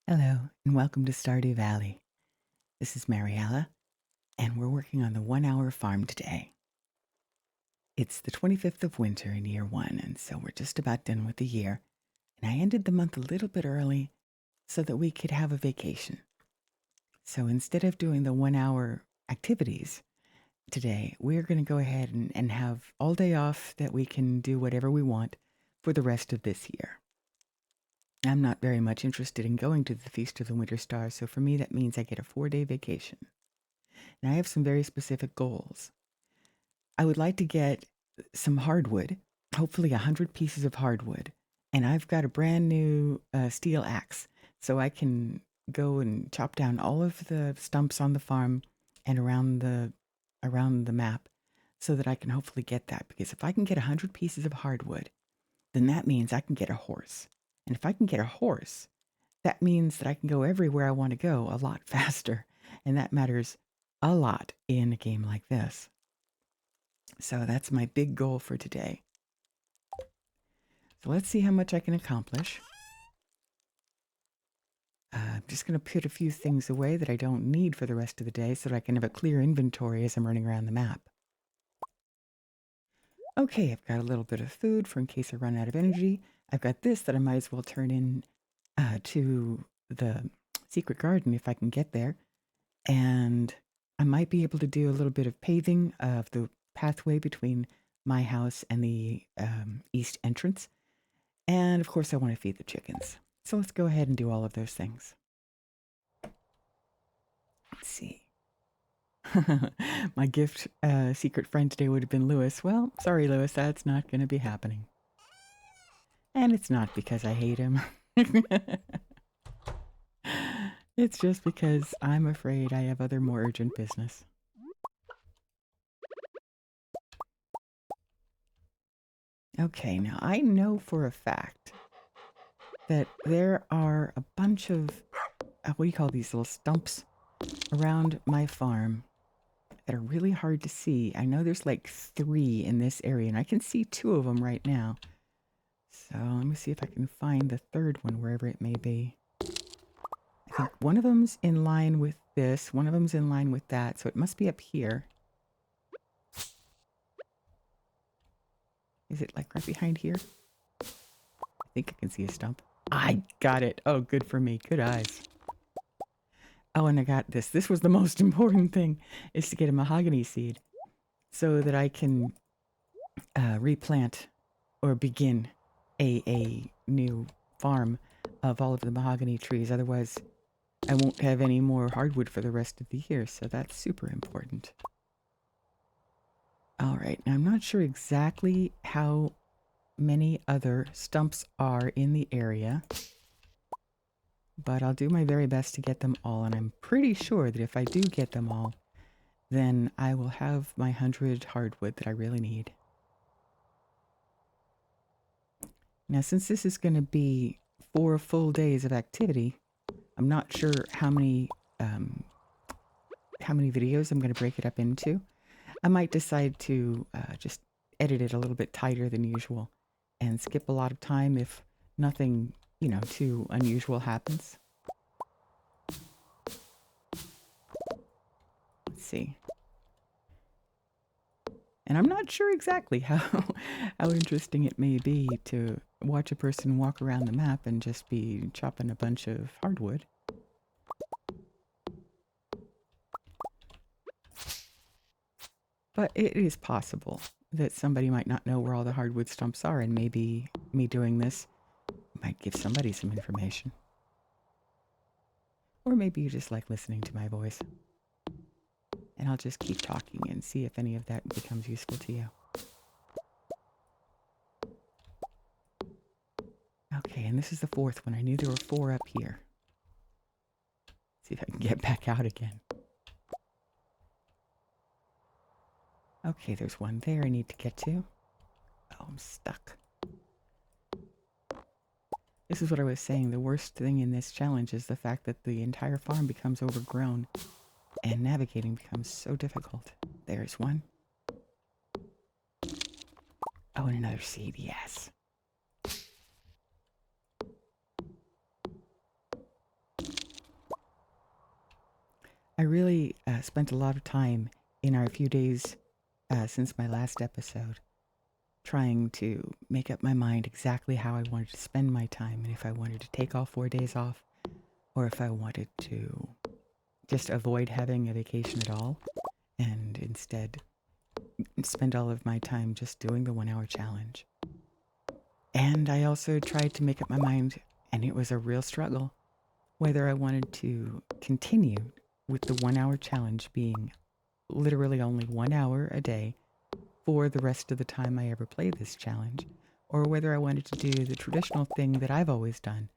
Hello, and welcome to Stardew Valley. This is Mariella, and we're working on the 1 hour farm today. It's the 25th of winter in year 1, and so we're just about done with the year. And I ended the month a little bit early so that we could have a vacation. So instead of doing the 1 hour activities today, we're going to go ahead and have all day off that we can do whatever we want for the rest of this year. I'm not very much interested in going to the Feast of the Winter Stars, so for me that means I get a 4-day vacation. And I have some very specific goals. I would like to get some hardwood, hopefully 100 pieces of hardwood. And I've got a brand new steel axe, so I can go and chop down all of the stumps on the farm and around the map so that I can hopefully get that. Because if I can get 100 pieces of hardwood, then that means I can get a horse. And if I can get a horse, that means that I can go everywhere I want to go a lot faster. And that matters a lot in a game like this. So that's my big goal for today. So let's see how much I can accomplish. I'm just going to put a few things away that I don't need for the rest of the day so that I can have a clear inventory as I'm running around the map. Okay, I've got a little bit of food for in case I run out of energy. I've got this that I might as well turn in to the secret garden if I can get there. And I might be able to do a little bit of paving of the pathway between my house and the east entrance. And of course, I want to feed the chickens. So let's go ahead and do all of those things. Let's see. My gift secret friend today would have been Lewis. Well, sorry, Lewis, that's not going to be happening. And it's not because I hate him. It's just because I'm afraid I have other more urgent business. Okay, now I know for a fact that there are a bunch of, what do you call these little stumps around my farm that are really hard to see. I know there's like 3 in this area, and I can see 2 of them right now. So let me see if I can find the 3rd one, wherever it may be. I think one of them's in line with this, one of them's in line with that, so it must be up here. Is it like right behind here? I think I can see a stump. I got it. Oh, good for me. Good eyes. Oh, and I got this. This was the most important thing, is to get a mahogany seed so that I can replant or begin a new farm of all of the mahogany trees. Otherwise, I won't have any more hardwood for the rest of the year, so that's super important. All right, now I'm not sure exactly how many other stumps are in the area, but I'll do my very best to get them all, and I'm pretty sure that if I do get them all, then I will have my 100 hardwood that I really need. Now, since this is going to be 4 full days of activity, I'm not sure how many videos I'm going to break it up into. I might decide to just edit it a little bit tighter than usual and skip a lot of time if nothing, too unusual happens. Let's see. And I'm not sure exactly how interesting it may be to watch a person walk around the map and just be chopping a bunch of hardwood. But it is possible that somebody might not know where all the hardwood stumps are, and maybe me doing this might give somebody some information. Or maybe you just like listening to my voice. And I'll just keep talking and see if any of that becomes useful to you. Okay, and this is the 4th one. I knew there were 4 up here. See if I can get back out again. Okay, there's one there I need to get to. Oh, I'm stuck. This is what I was saying. The worst thing in this challenge is the fact that the entire farm becomes overgrown and navigating becomes so difficult. There's one. Oh, and another seed, yes. I really spent a lot of time in our few days since my last episode trying to make up my mind exactly how I wanted to spend my time and if I wanted to take all 4 days off or if I wanted to just avoid having a vacation at all and instead spend all of my time just doing the 1 hour challenge. And I also tried to make up my mind, and it was a real struggle, whether I wanted to continue with the 1 hour challenge being literally only 1 hour a day for the rest of the time I ever play this challenge, or whether I wanted to do the traditional thing that I've always done,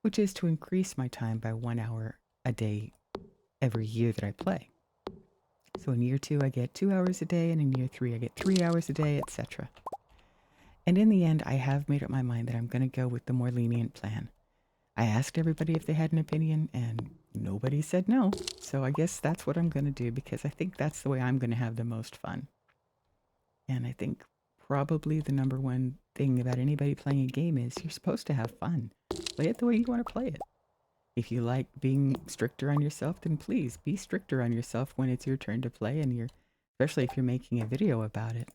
which is to increase my time by 1 hour a day every year that I play. So in year 2, I get 2 hours a day, and in year 3, I get 3 hours a day, etc. And in the end, I have made up my mind that I'm going to go with the more lenient plan. I asked everybody if they had an opinion, and nobody said no. So I guess that's what I'm going to do because I think that's the way I'm going to have the most fun. And I think probably the number one thing about anybody playing a game is you're supposed to have fun. Play it the way you want to play it. If you like being stricter on yourself, then please be stricter on yourself when it's your turn to play and especially if you're making a video about it.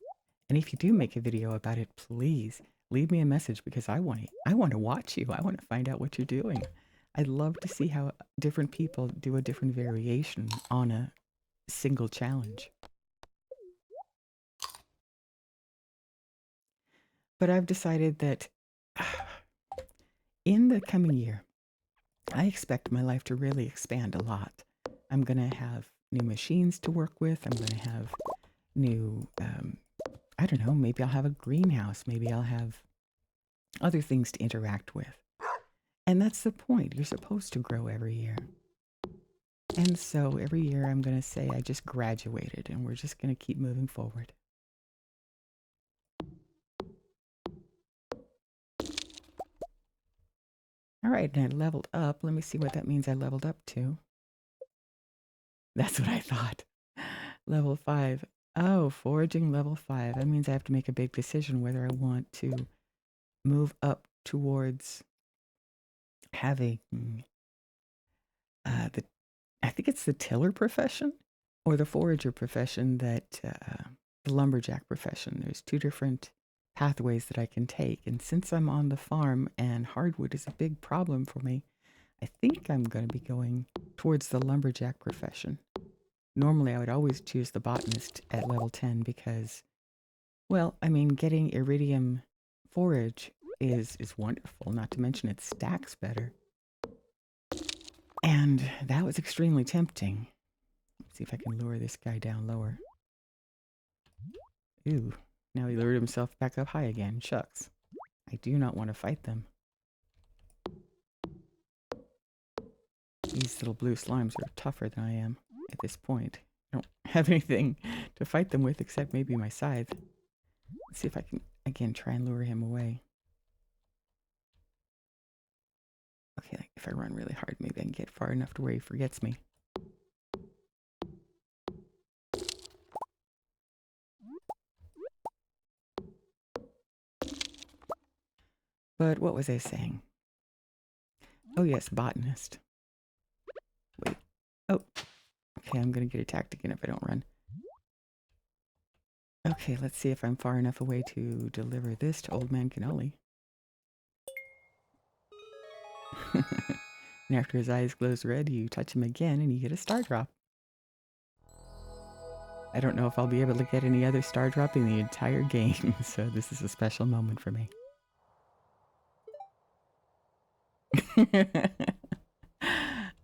And if you do make a video about it, please leave me a message because I want to watch you. I want to find out what you're doing. I'd love to see how different people do a different variation on a single challenge. But I've decided that in the coming year, I expect my life to really expand a lot. I'm going to have new machines to work with. I'm going to have new, I don't know, maybe I'll have a greenhouse. Maybe I'll have other things to interact with. And that's the point. You're supposed to grow every year. And so every year I'm going to say I just graduated and we're just going to keep moving forward. All right, and I leveled up. Let me see what that means I leveled up to. That's what I thought. Level 5. Oh, foraging level 5. That means I have to make a big decision whether I want to move up towards having I think it's the tiller profession or the forager profession that the lumberjack profession. There's two different pathways that I can take. And since I'm on the farm and hardwood is a big problem for me, I think I'm going to be going towards the lumberjack profession. Normally, I would always choose the botanist at level 10 because, well, I mean, getting iridium forage is wonderful, not to mention it stacks better. And that was extremely tempting. Let's see if I can lure this guy down lower. Ooh, now he lured himself back up high again. Shucks. I do not want to fight them. These little blue slimes are tougher than I am at this point. I don't have anything to fight them with except maybe my scythe. Let's see if I can, again, try and lure him away. Okay, if I run really hard, maybe I can get far enough to where he forgets me. But what was I saying? Oh yes, botanist. Wait. Oh. Okay, I'm gonna get attacked again if I don't run. Okay, let's see if I'm far enough away to deliver this to Old Man Cannoli. And after his eyes glows red, you touch him again and you get a star drop. I don't know if I'll be able to get any other star drop in the entire game, so this is a special moment for me.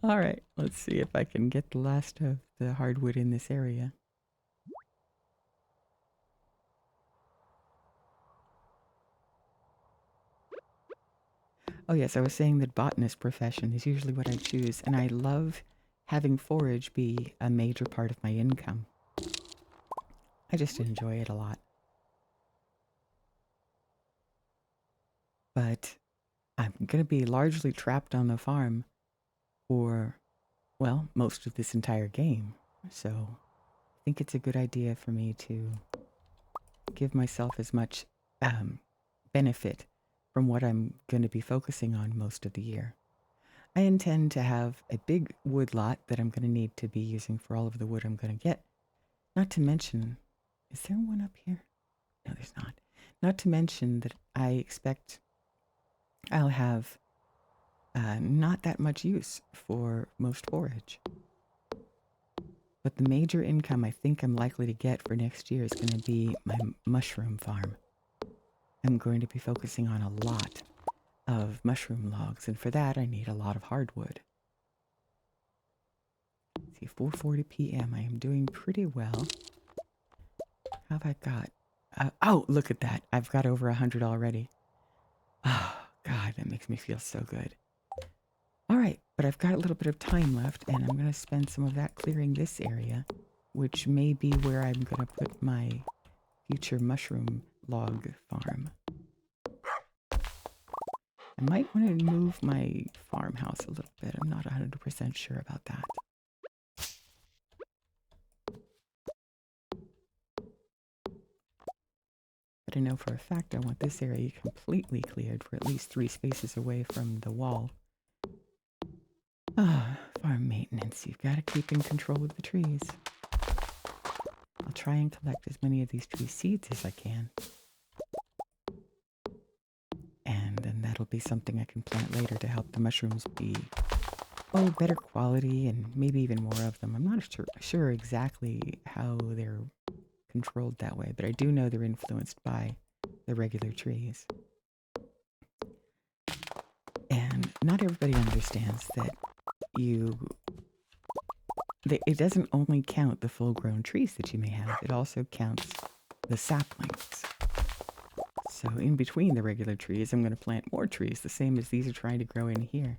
All right, let's see if I can get the last of the hardwood in this area. Oh yes, I was saying that botanist profession is usually what I choose, and I love having forage be a major part of my income. I just enjoy it a lot. But I'm going to be largely trapped on the farm for, well, most of this entire game. So I think it's a good idea for me to give myself as much benefit from what I'm going to be focusing on most of the year. I intend to have a big wood lot that I'm going to need to be using for all of the wood I'm going to get. Not to mention, is there one up here? No, there's not. Not to mention that I expect I'll have not that much use for most forage. But the major income I think I'm likely to get for next year is going to be my mushroom farm. I'm going to be focusing on a lot of mushroom logs, and for that I need a lot of hardwood. Let's see, 4:40 p.m. I am doing pretty well. How have I got? Oh, look at that. I've got over 100 already. Oh, God, that makes me feel so good. All right, but I've got a little bit of time left, and I'm going to spend some of that clearing this area, which may be where I'm going to put my future mushroom log farm. I might want to move my farmhouse a little bit. I'm not 100% sure about that. But I know for a fact I want this area completely cleared for at least 3 spaces away from the wall. Ah, farm maintenance. You've got to keep in control of the trees. I'll try and collect as many of these tree seeds as I can. And then that'll be something I can plant later to help the mushrooms be, better quality and maybe even more of them. I'm not sure exactly how they're controlled that way, but I do know they're influenced by the regular trees. And not everybody understands that it doesn't only count the full-grown trees that you may have, it also counts the saplings. So in between the regular trees, I'm going to plant more trees, the same as these are trying to grow in here.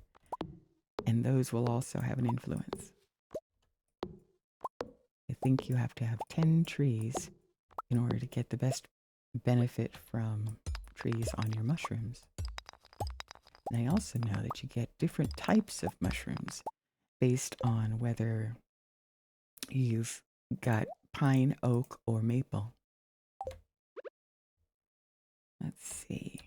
And those will also have an influence. I think you have to have 10 trees in order to get the best benefit from trees on your mushrooms. And I also know that you get different types of mushrooms based on whether you've got pine, oak, or maple. Let's see.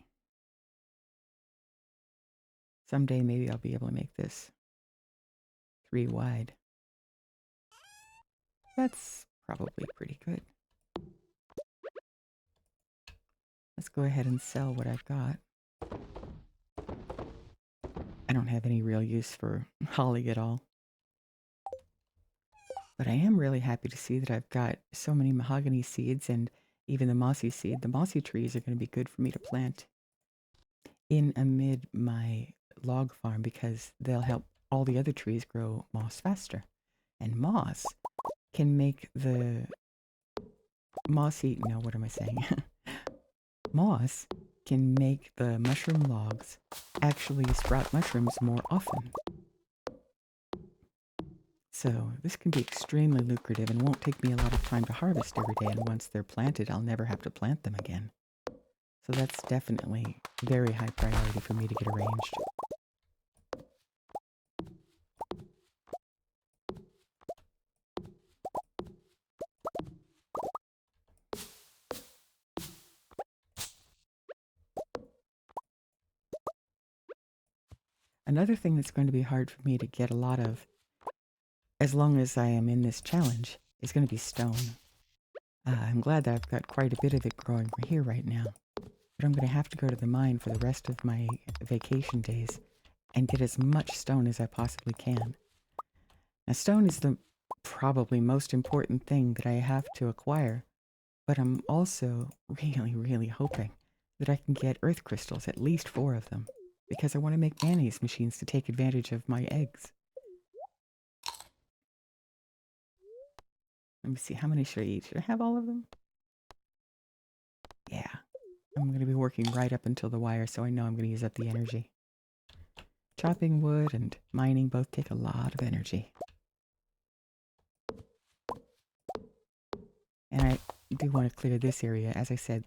Someday maybe I'll be able to make this 3 wide. That's probably pretty good. Let's go ahead and sell what I've got. I don't have any real use for holly at all. But I am really happy to see that I've got so many mahogany seeds and even the mossy seed. The mossy trees are going to be good for me to plant in amid my log farm because they'll help all the other trees grow moss faster. And moss can make the mossy, no, what am I saying? Moss can make the mushroom logs actually sprout mushrooms more often. So this can be extremely lucrative and won't take me a lot of time to harvest every day, and once they're planted, I'll never have to plant them again. So that's definitely very high priority for me to get arranged. Another thing that's going to be hard for me to get a lot of, as long as I am in this challenge, is going to be stone. I'm glad that I've got quite a bit of it growing here right now, but I'm going to have to go to the mine for the rest of my vacation days and get as much stone as I possibly can. Now, stone is the probably most important thing that I have to acquire, but I'm also really, really hoping that I can get earth crystals, at least 4 of them, because I want to make mayonnaise machines to take advantage of my eggs. Let me see, how many should I eat? Should I have all of them? Yeah. I'm going to be working right up until the wire, so I know I'm going to use up the energy. Chopping wood and mining both take a lot of energy. And I do want to clear this area, as I said,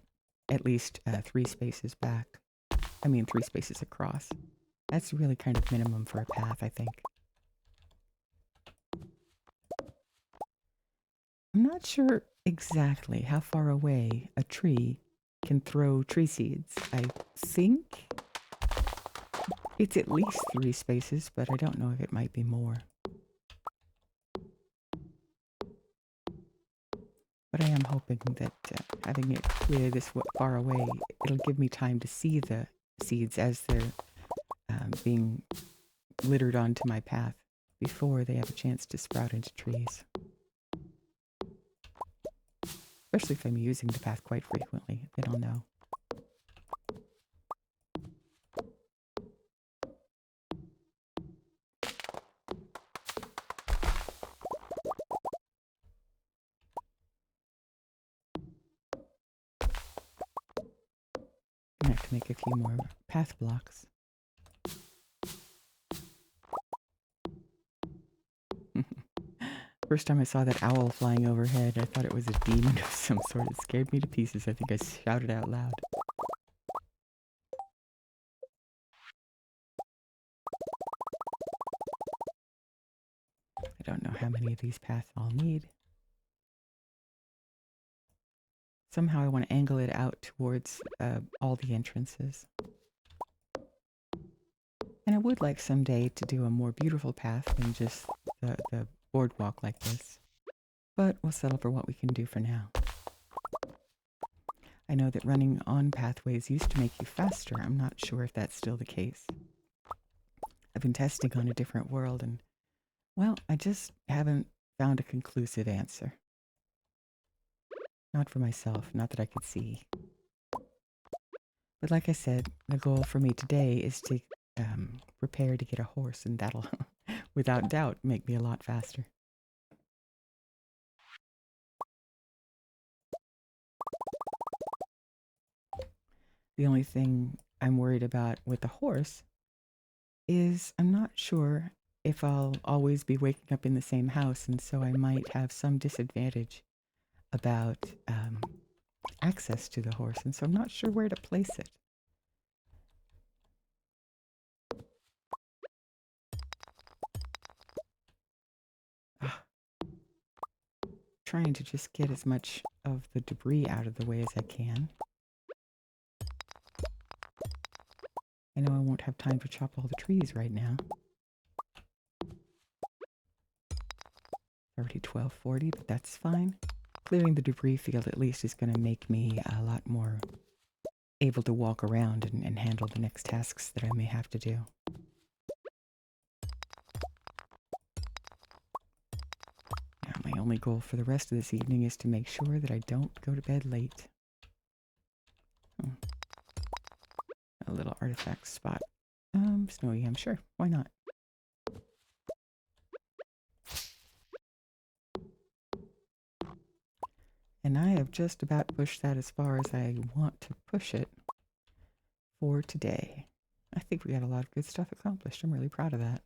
at least 3 spaces back. I mean 3 spaces across. That's really kind of minimum for a path, I think. I'm not sure exactly how far away a tree can throw tree seeds. I think It's at least 3 spaces, but I don't know if it might be more. But I am hoping that having it clear this far away, it'll give me time to see the seeds as they're being littered onto my path before they have a chance to sprout into trees. Especially if I'm using the path quite frequently, then I'll know. I have to make a few more path blocks. First time I saw that owl flying overhead, I thought it was a demon of some sort. It scared me to pieces. I think I shouted out loud. I don't know how many of these paths I'll need. Somehow I want to angle it out towards all the entrances. And I would like someday to do a more beautiful path than just the boardwalk like this. But we'll settle for what we can do for now. I know that running on pathways used to make you faster. I'm not sure if that's still the case. I've been testing on a different world and, well, I just haven't found a conclusive answer. Not for myself, not that I could see. But like I said, the goal for me today is to prepare to get a horse, and that'll, without doubt, make me a lot faster. The only thing I'm worried about with the horse is I'm not sure if I'll always be waking up in the same house, and so I might have some disadvantage about access to the horse, and so I'm not sure where to place it. Trying to just get as much of the debris out of the way as I can. I know I won't have time to chop all the trees right now. Already 12:40, but that's fine. Clearing the debris field at least is going to make me a lot more able to walk around and handle the next tasks that I may have to do. Now, my only goal for the rest of this evening is to make sure that I don't go to bed late. A little artifact spot. Snowy, I'm sure. Why not? And I have just about pushed that as far as I want to push it for today. I think we got a lot of good stuff accomplished. I'm really proud of that.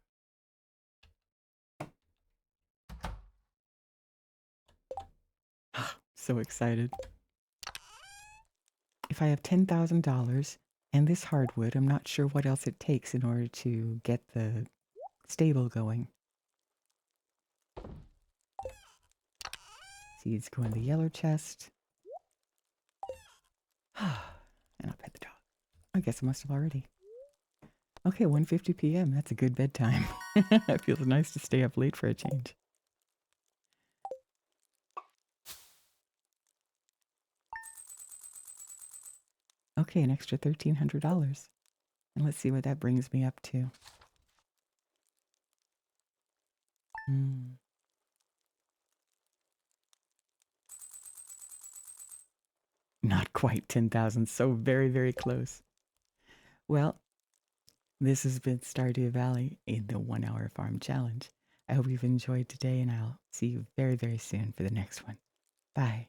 So excited. If I have $10,000 and this hardwood, I'm not sure what else it takes in order to get the stable going. Seeds go in the yellow chest. And I'll pet the dog. I guess I must have already. Okay, 1:50 p.m. That's a good bedtime. It feels nice to stay up late for a change. Okay, an extra $1,300. And let's see what that brings me up to. Not quite 10,000, so very, very close. Well, this has been Stardew Valley in the 1 Hour Farm Challenge. I hope you've enjoyed today, and I'll see you very, very soon for the next one. Bye.